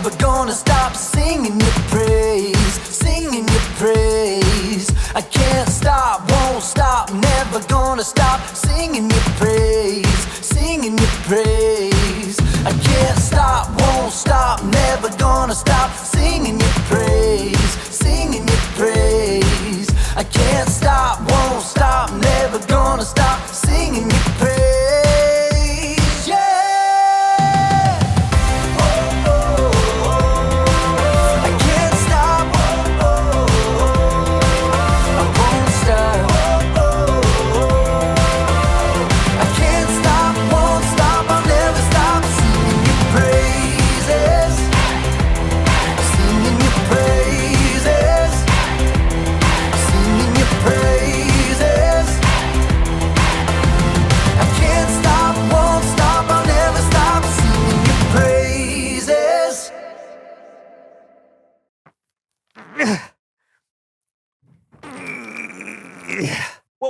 never gonna stop singing your praise, singing your praise. I can't stop, won't stop, never gonna stop singing your praise, singing your praise. I can't stop, won't stop, never gonna stop singing your praise, singing your praise. I can't stop, won't stop, never gonna stop singing your praise.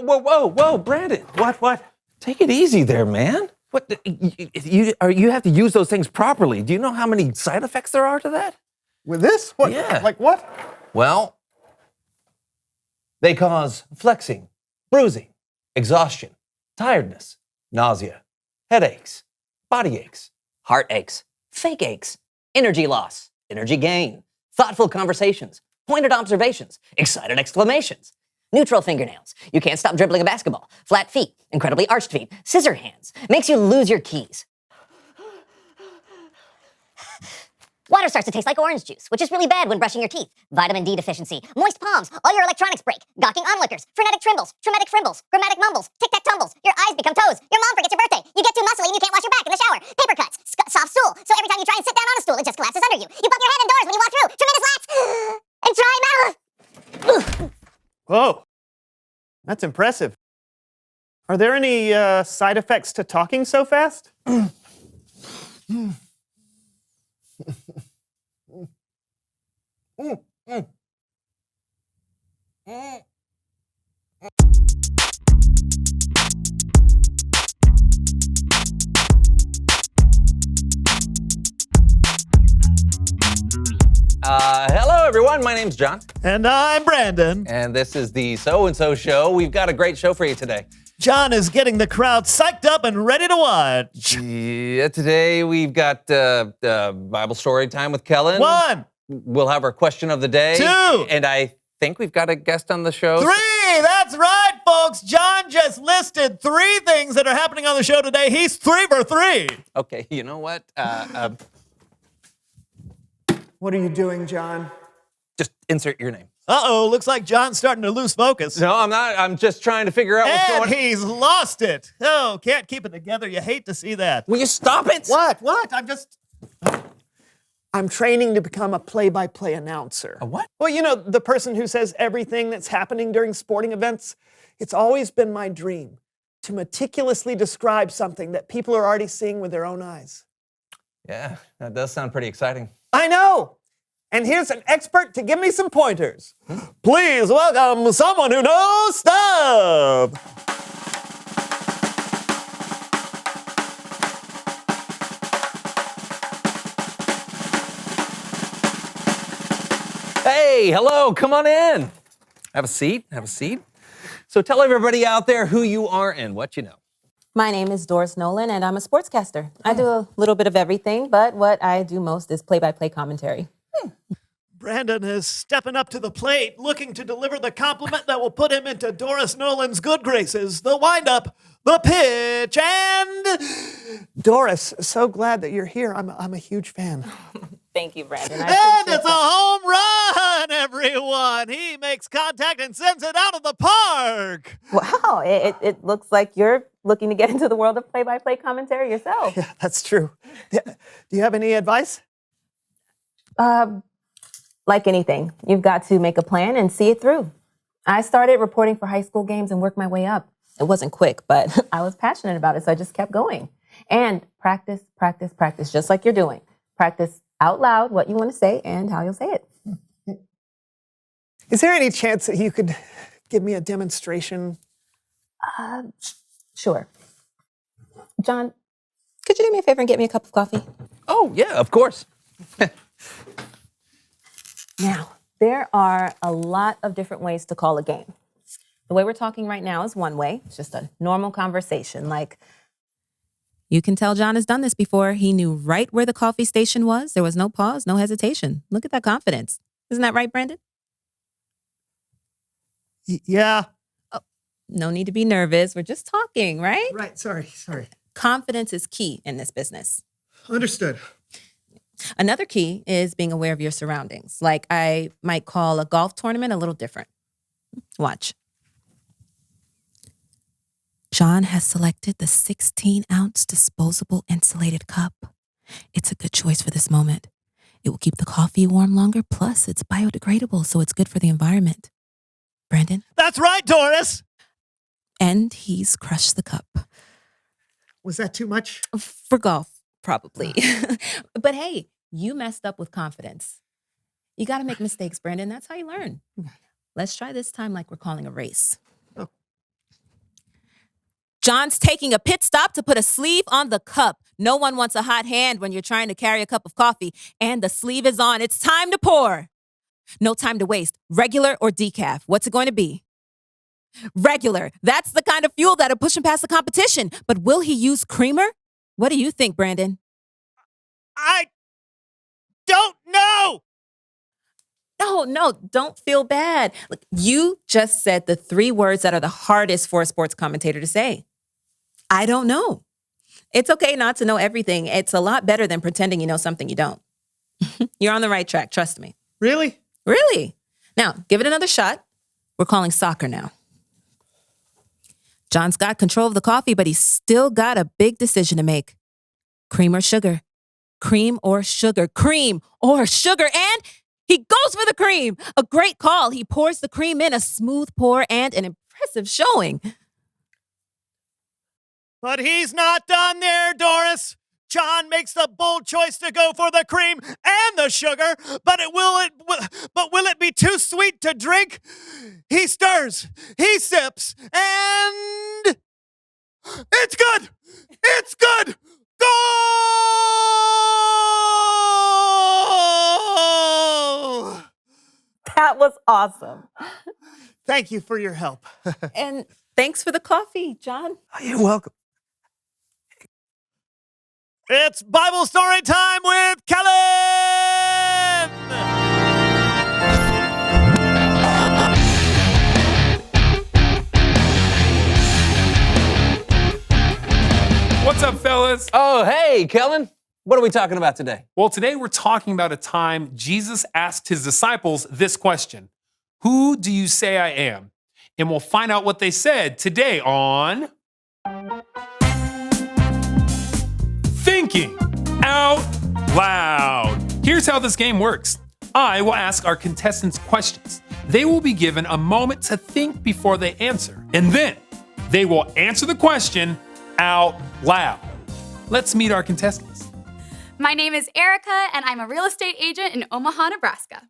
Whoa, Brandon. What? Take it easy there, man. What? You have to use those things properly. Do you know how many side effects there are to that? With this? What? Yeah. Like what? Well, they cause flexing, bruising, exhaustion, tiredness, nausea, headaches, body aches, Heart aches, fake aches, energy loss, energy gain, thoughtful conversations, pointed observations, excited exclamations. Neutral fingernails. You can't stop dribbling a basketball. Flat feet. Incredibly arched feet. Scissor hands. Makes you lose your keys. Water starts to taste like orange juice, which is really bad when brushing your teeth. Vitamin D deficiency. Moist palms. All your electronics break. Gawking onlookers. Frenetic trembles. Traumatic frimbles. Grammatic mumbles. Tic-tac tumbles. Your eyes become toes. Your mom forgets your birthday. You get too muscly and you can't wash your back in the shower. Paper cuts. Soft stool. So every time you try and sit down on a stool, it just collapses under you. You bump your head indoors when you walk through. Tremendous lats. And dry mouth. Whoa. That's impressive. Are there any side effects to talking so fast? Hello, everyone. My name's John. And I'm Brandon. And this is the So-and-So Show. We've got a great show for you today. John is getting the crowd psyched up and ready to watch. Yeah, today we've got Bible story time with Kellen. 1. We'll have our question of the day. 2. And I think we've got a guest on the show. 3. That's right, folks. John just listed 3 things that are happening on the show today. He's 3 for 3. Okay, you know what? What are you doing, John? Just insert your name. Uh-oh, looks like John's starting to lose focus. No, I'm not. I'm just trying to figure out what's going on. And he's lost it. Oh, can't keep it together. You hate to see that. Will you stop it? What? I'm training to become a play-by-play announcer. A what? Well, you know, the person who says everything that's happening during sporting events. It's always been my dream to meticulously describe something that people are already seeing with their own eyes. Yeah, that does sound pretty exciting. I know. And here's an expert to give me some pointers. Please welcome someone who knows stuff. Hey, hello, come on in. Have a seat. So tell everybody out there who you are and what you know. My name is Doris Nolan, and I'm a sportscaster. I do a little bit of everything, but what I do most is play-by-play commentary. Brandon is stepping up to the plate, looking to deliver the compliment that will put him into Doris Nolan's good graces. The windup, the pitch, and Doris, so glad that you're here. I'm a huge fan. Thank you, Brandon. And it's a home run, everyone. He makes contact and sends it out of the park. Wow, it looks like you're looking to get into the world of play-by-play commentary yourself. Yeah, that's true. Do you have any advice? Like anything, you've got to make a plan and see it through. I started reporting for high school games and worked my way up. It wasn't quick, but I was passionate about it, so I just kept going. And practice, just like you're doing. Practice out loud what you want to say and how you'll say it. Is there any chance that you could give me a demonstration? Sure. John, could you do me a favor and get me a cup of coffee? Oh, yeah, of course. Now, there are a lot of different ways to call a game. The way we're talking right now is one way. It's just a normal conversation. Like, you can tell John has done this before. He knew right where the coffee station was. There was no pause, no hesitation. Look at that confidence. Isn't that right, Brandon? Yeah. No need to be nervous. We're just talking, right? Right. Sorry. Confidence is key in this business. Understood. Another key is being aware of your surroundings. Like, I might call a golf tournament a little different. Watch. John has selected the 16-ounce disposable insulated cup. It's a good choice for this moment. It will keep the coffee warm longer, plus it's biodegradable, so it's good for the environment. Brandon? That's right, Doris. And he's crushed the cup. Was that too much? For golf, probably. But hey, you messed up with confidence. You got to make mistakes, Brandon. That's how you learn. Let's try this time like we're calling a race. Oh. John's taking a pit stop to put a sleeve on the cup. No one wants a hot hand when you're trying to carry a cup of coffee, and the sleeve is on. It's time to pour. No time to waste. Regular or decaf? What's it going to be? Regular. That's the kind of fuel that'll push him past the competition. But will he use creamer? What do you think, Brandon? I don't know. No, don't feel bad. Look, you just said the 3 words that are the hardest for a sports commentator to say. I don't know. It's okay not to know everything. It's a lot better than pretending you know something you don't. You're on the right track, trust me. Really? Really? Now, give it another shot. We're calling soccer now. John's got control of the coffee, but he's still got a big decision to make. Cream or sugar? Cream or sugar? Cream or sugar? And he goes for the cream. A great call. He pours the cream in, a smooth pour and an impressive showing. But he's not done there, Doris. John makes the bold choice to go for the cream and the sugar, but will it be too sweet to drink? He stirs, he sips, and it's good. It's good. Goal! That was awesome. Thank you for your help. And thanks for the coffee, John. You're welcome. It's Bible story time with Kellen! What's up, fellas? Oh, hey, Kellen. What are we talking about today? Well, today we're talking about a time Jesus asked his disciples this question: Who do you say I am? And we'll find out what they said today on Thinking Out Loud. Here's how this game works. I will ask our contestants questions. They will be given a moment to think before they answer, and then they will answer the question out loud. Let's meet our contestants. My name is Erica, and I'm a real estate agent in Omaha, Nebraska.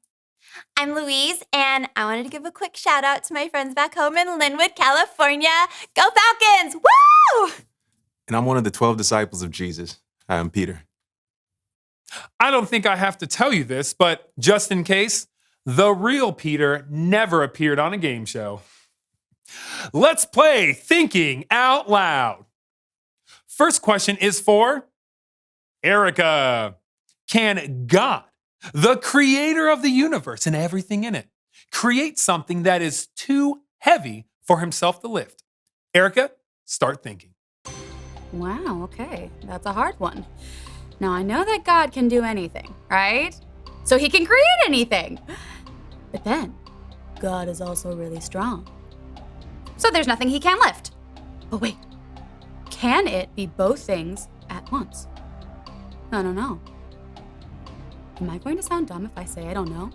I'm Louise, and I wanted to give a quick shout out to my friends back home in Linwood, California. Go Falcons! Woo! And I'm one of the 12 disciples of Jesus. Hi, I'm Peter. I don't think I have to tell you this, but just in case, the real Peter never appeared on a game show. Let's play Thinking Out Loud. First question is for Erica. Can God, the creator of the universe and everything in it, create something that is too heavy for himself to lift? Erica, start thinking. Wow, okay, that's a hard one. Now, I know that God can do anything, right? So he can create anything. But then, God is also really strong. So there's nothing he can't lift. But wait, can it be both things at once? I don't know. Am I going to sound dumb if I say I don't know?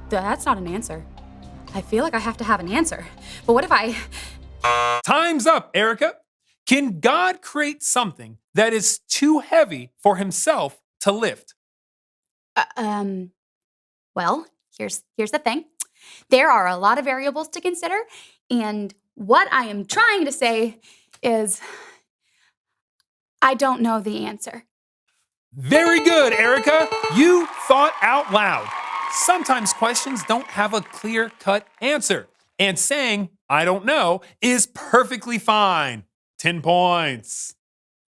That's not an answer. I feel like I have to have an answer. But what if I... Time's up, Erica. Can God create something that is too heavy for himself to lift? Well, here's the thing. There are a lot of variables to consider, and what I am trying to say is I don't know the answer. Very good, Erica. You thought out loud. Sometimes questions don't have a clear-cut answer, and saying, I don't know, is perfectly fine. 10 points.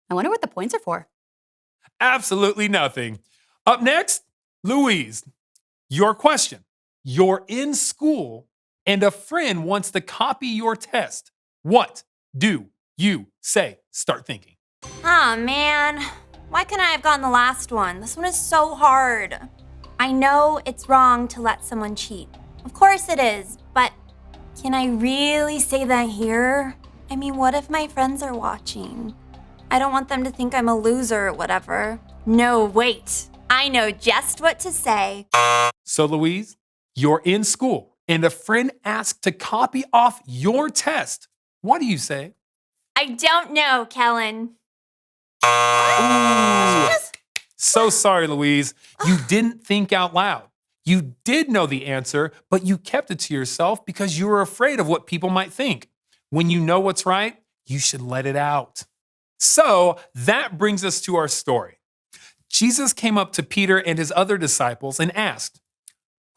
I wonder what the points are for. Absolutely nothing. Up next, Louise. Your question. You're in school and a friend wants to copy your test. What do you say? Start thinking. Aw, man. Why couldn't I have gotten the last one? This one is so hard. I know it's wrong to let someone cheat. Of course it is, but can I really say that here? I mean, what if my friends are watching? I don't want them to think I'm a loser or whatever. No, wait. I know just what to say. So, Louise, you're in school and a friend asks to copy off your test. What do you say? I don't know, Kellen. So sorry, Louise. You didn't think out loud. You did know the answer, but you kept it to yourself because you were afraid of what people might think. When you know what's right, you should let it out. So that brings us to our story. Jesus came up to Peter and his other disciples and asked,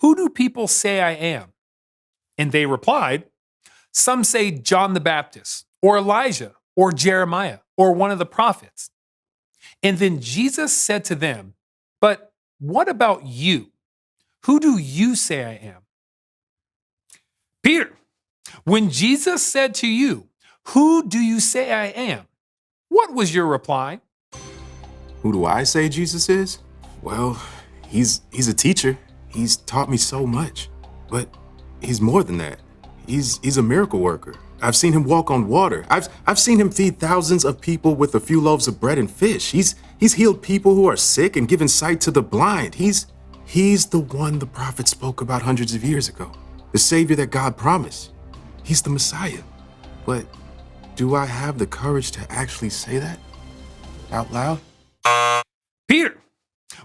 "Who do people say I am?" And they replied, "Some say John the Baptist, or Elijah, or Jeremiah, or one of the prophets." And then Jesus said to them, "But what about you? Who do you say I am?" Peter, when Jesus said to you, "Who do you say I am?" what was your reply? Who do I say Jesus is? Well, he's a teacher. He's taught me so much. But he's more than that. He's a miracle worker. I've seen him walk on water. I've seen him feed thousands of people with a few loaves of bread and fish. He's healed people who are sick and given sight to the blind. He's the one the prophet spoke about hundreds of years ago. The Savior that God promised. He's the Messiah. But do I have the courage to actually say that out loud? Peter,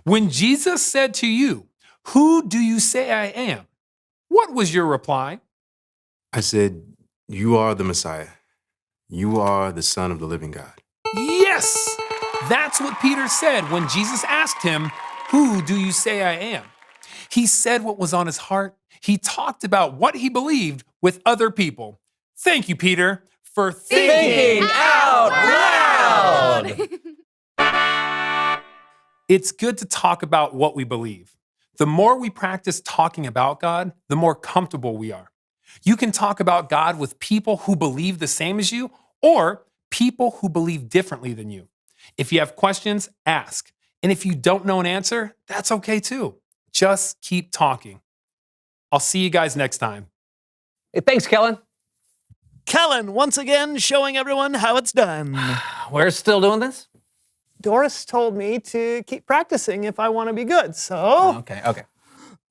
when Jesus said to you, "Who do you say I am?" what was your reply? I said, "You are the Messiah. You are the Son of the living God." Yes! That's what Peter said when Jesus asked him, "Who do you say I am?" He said what was on his heart. He talked about what he believed with other people. Thank you, Peter, for thinking out loud. It's good to talk about what we believe. The more we practice talking about God, the more comfortable we are. You can talk about God with people who believe the same as you or people who believe differently than you. If you have questions, ask. And if you don't know an answer, that's okay too. Just keep talking. I'll see you guys next time. Hey, thanks, Kellen. Kellen, once again, showing everyone how it's done. We're still doing this? Doris told me to keep practicing if I want to be good, so... Okay.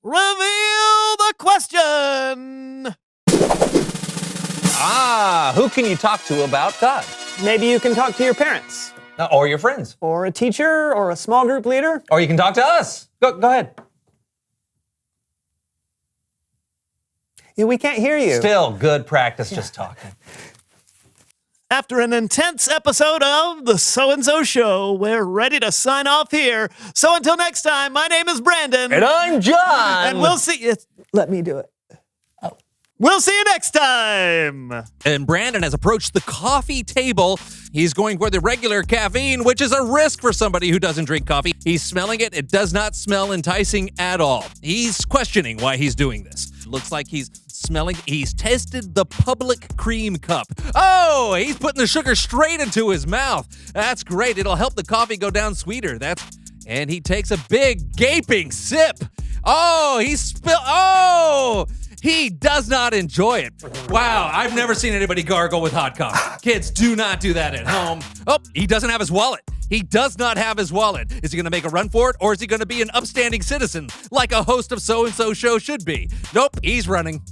Reveal the question! Who can you talk to about God? Maybe you can talk to your parents, Or your friends. or a teacher, or a small group leader. Or you can talk to us. Go ahead. Yeah, we can't hear you. Still good practice just talking. After an intense episode of The So-and-So Show, we're ready to sign off here. So until next time, my name is Brandon. And I'm John. And we'll see you. Let me do it. We'll see you next time. And Brandon has approached the coffee table. He's going for the regular caffeine, which is a risk for somebody who doesn't drink coffee. He's smelling it. It does not smell enticing at all. He's questioning why he's doing this. Looks like he's tested the public cream cup. Oh, he's putting the sugar straight into his mouth. That's great. It'll help the coffee go down sweeter. And he takes a big gaping sip. Oh, he does not enjoy it. Wow, I've never seen anybody gargle with hot coffee. Kids, do not do that at home. Oh, he doesn't have his wallet. He does not have his wallet. Is he going to make a run for it, or is he going to be an upstanding citizen like a host of So-and-So Show should be? Nope, he's running.